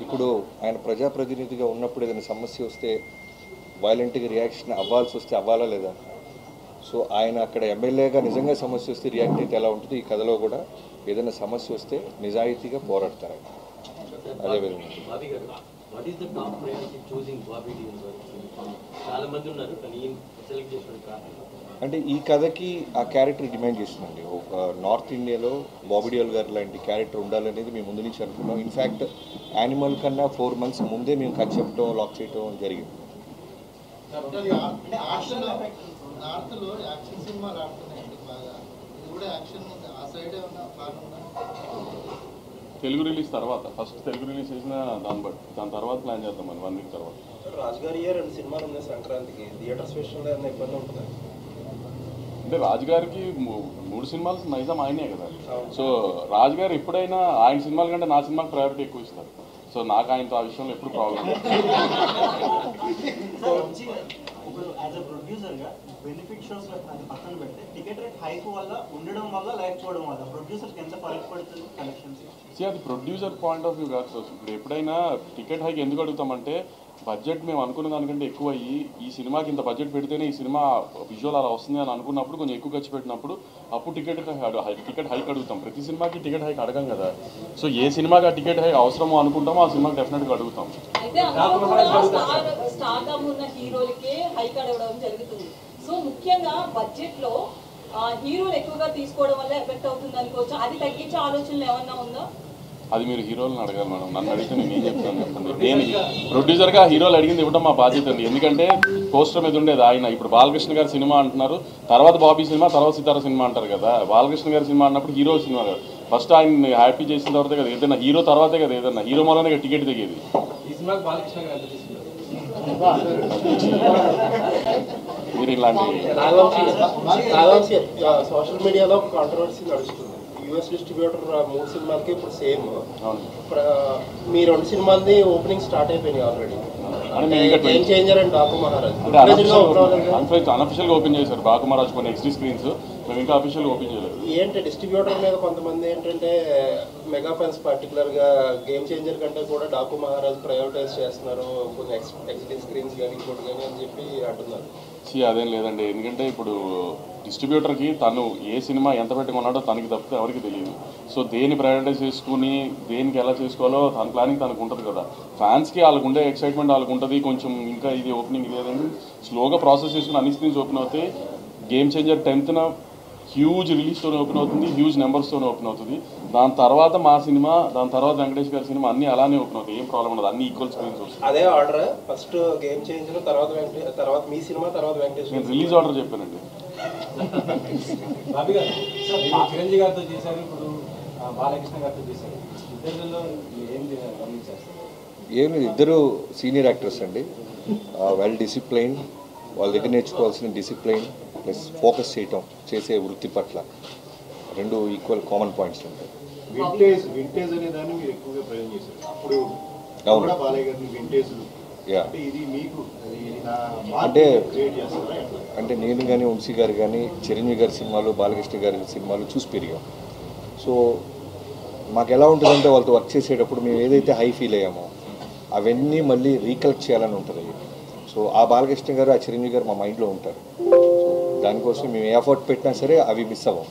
ఇప్పుడు ఆయన ప్రజాప్రతినిధిగా ఉన్నప్పుడు ఏదైనా సమస్య వస్తే వైలెంట్గా రియాక్షన్ అవ్వాల్సి వస్తే అవ్వాలా లేదా? సో ఆయన అక్కడ ఎమ్మెల్యేగా నిజంగా సమస్య వస్తే రియాక్ట్ అయితే ఎలా ఉంటుంది? ఈ కథలో కూడా ఏదైనా సమస్య వస్తే నిజాయితీగా పోరాడతారు ఆయన. అదేవిధంగా అంటే ఈ కథకి ఆ క్యారెక్టర్ డిమాండ్ చేస్తుందండి. ఒక నార్త్ ఇండియాలో బాబీ డియోల్ గారు లాంటి క్యారెక్టర్ ఉండాలనేది మేము ముందు నుంచి అనుకున్నాం. ఇన్ఫ్యాక్ట్ యానిమల్ కన్నా 4 months ముందే మేము కథ చెప్పడం లాక్ చేయడం జరిగింది. తెలుగు రిలీజ్ తర్వాత ఫస్ట్ తెలుగు రిలీజ్ చేసిన దాని తర్వాత ప్లాన్ చేద్దాం మనం 1 week తర్వాత. రాజుగారి 2 సినిమాలు ఉన్నాయి సంక్రాంతికి, థియేటర్స్ విషయంలో ఏమైనా ఇబ్బంది ఉంటుందా? అంటే రాజుగారికి 3 సినిమాలు నైజాం ఆయనే కదా. సో రాజుగారు ఎప్పుడైనా ఆయన సినిమాల కంటే నా సినిమాకి ప్రయారిటీ ఎక్కువ ఇస్తారు. సో నాకు ఆయనతో ఆ విషయంలో ఎప్పుడు ప్రాబ్లం. బెనిఫిట్ షోస్ పక్కన పెడితే టికెట్ రేట్ హైక్ వల్ల ఉండడం వల్ల లేకపోవడం వల్ల ప్రొడ్యూసర్కి ఎంత ఫరక్ పడుతుంది కలెక్షన్స్? అది ప్రొడ్యూసర్ పాయింట్ ఆఫ్ వ్యూ కాదు సార్. ఇప్పుడు ఎప్పుడైనా టికెట్ హైక్ ఎందుకు అడుగుతామంటే బడ్జెట్ మేము అనుకున్న దానికంటే ఎక్కువ అయ్యి ఈ సినిమాకి ఇంత బడ్జెట్ పెడితేనే ఈ సినిమా విజువల్ అలా వస్తుంది అని అనుకున్నప్పుడు కొంచెం ఎక్కువ ఖర్చు పెట్టినప్పుడు అప్పుడు టికెట్ హైక్ అడుగుతాం. ప్రతి సినిమాకి టికెట్ హైక్ అడగం కదా. సో ఏ సినిమాకి ఆ టికెట్ హైక్ అవసరమో అనుకుంటామో ఆ సినిమాకి డెఫినెట్గా అడుగుతాం. సో ముఖ్యంగా బడ్జెట్ లో హీరోలు ఎక్కువగా తీసుకోవడం వల్ల ఎఫెక్ట్ అవుతుంది అనుకోవచ్చు. అది తగ్గించే ఆలోచనలు ఏమన్నా ఉందా? అది మీరు హీరోలను అడగాలి మేడం. నన్ను అడిగితే నేను ఏం చెప్తాను చెప్పండి. నేను ప్రొడ్యూసర్గా హీరోలు అడిగింది ఇవ్వడం మా బాధ్యత అండి. ఎందుకంటే పోస్టర్ మీద ఉండేది ఆయన. ఇప్పుడు బాలకృష్ణ గారి సినిమా అంటున్నారు, తర్వాత బాబీ సినిమా, తర్వాత సితార సినిమా అంటారు కదా. బాలకృష్ణ గారి సినిమా అన్నప్పుడు హీరో సినిమా కదా. ఫస్ట్ ఆయన హ్యాపీ చేసిన తర్వాతే కదా ఏదైనా హీరో తర్వాతే కదా ఏదన్నా హీరో మూలనే టికెట్ దిగేది. మీరు ఇలాంటి సోషల్ మీడియాలో కాంట్రవర్సీ నడుస్తుంది. యూఎస్ డిస్ట్రిబ్యూటర్ 3 సినిమాలకి ఇప్పుడు సేమ్. మీ 2 సినిమాలది ఓపెనింగ్ స్టార్ట్ అయిపోయినాయి already. Game changer and Daaku Maharaaj అన్అఫిషియల్గా ఓపెన్ చేశారు. బాకు మహారాజ్ కొన్ని ఎక్స్టీ స్క్రీన్స్, మేము ఇంకా అఫీషియల్గా ఓపెన్ చేయలేదు. ఏంటి డిస్ట్రిబ్యూటర్ మీద కొంతమంది ఏంటంటే మెగా ఫ్యాన్స్ పర్టికులర్గా గేమ్ చేంజర్ కంటే కూడా డాకు మహారాజ్ ప్రయారిటైజ్ చేస్తున్నారు, కొన్ని ఎక్స్టీ స్క్రీన్స్ కానీ ఇంకోటి కానీ అని చెప్పి అంటున్నారు. అదేం లేదండి. ఎందుకంటే ఇప్పుడు డిస్ట్రిబ్యూటర్కి తను ఏ సినిమా ఎంత పెట్టుకున్నాడో తనకి తప్పితే ఎవరికి తెలియదు. సో దేన్ని ప్రయారిటైజ్ చేసుకుని దేనికి ఎలా చేసుకోవాలో తన ప్లానింగ్ తనకు ఉంటుంది కదా. ఫ్యాన్స్కి వాళ్ళకు ఉండే ఎక్సైట్మెంట్ వాళ్ళకు ఉంటుంది. కొంచెం ఇంకా ఇది ఓపెనింగ్ ఇది అదేంటి స్లోగా ప్రాసెస్ చేసుకుని అన్ని స్క్రీన్స్ ఓపెన్ అవుతాయి. గేమ్ చేంజర్ 10th హ్యూజ్ రిలీజ్తోనే ఓపెన్ అవుతుంది, హ్యూజ్ నెంబర్స్తోనే ఓపెన్ అవుతుంది. దాని తర్వాత మా సినిమా, దాని తర్వాత వెంకటేష్ గారి సినిమా అన్నీ అలానే ఓపెన్ అవుతాయి. ఏం ప్రాబ్లం ఉండదు, అన్ని ఈక్వల్ స్క్రీన్స్ వస్తాయి. అదే ఆర్డర్ ఫస్ట్ గేమ్ చేంజర్, తర్వాత మీ సినిమా, తర్వాత వెంకటేష్. నేను రిలీజ్ ఆర్డర్ చెప్పానండి. చిరంజీవి గారితో చేశారు, ఇప్పుడు బాలకృష్ణ గారితో చేశారు. ఇద్దరిలో ఏం లేదు, ఇద్దరు సీనియర్ యాక్టర్స్ అండి. వెల్ డిసిప్లైన్, వాళ్ళ దగ్గర నేర్చుకోవాల్సిన డిసిప్లైన్ ప్లస్ ఫోకస్ చేయటం, చేసే వృత్తి పట్ల 2 ఈక్వల్ కామన్ పాయింట్స్ ఉంటాయి. వింటేజ్ అనే దాన్ని మీరు ఎక్కువగా ప్రయోజనం చేశారు. అప్పుడు బాలయ్య గారిని వింటేజ్ అంటే నేను కానీ వంశీ గారు కానీ చిరంజీవి గారి సినిమాలు, బాలకృష్ణ గారి సినిమాలు చూసి పెరిగాం. సో మాకు ఎలా ఉంటుందంటే వాళ్ళతో వర్క్ చేసేటప్పుడు మేము ఏదైతే హై ఫీల్ అయ్యామో అవన్నీ మళ్ళీ రీకలెక్ట్ చేయాలని ఉంటుంది. సో ఆ బాలకృష్ణ గారు, ఆ చిరంజీవి గారు మా మైండ్లో ఉంటారు. సో దానికోసం మేము ఏ ఎఫర్ట్ పెట్టినా సరే అవి మిస్ అవ్వం.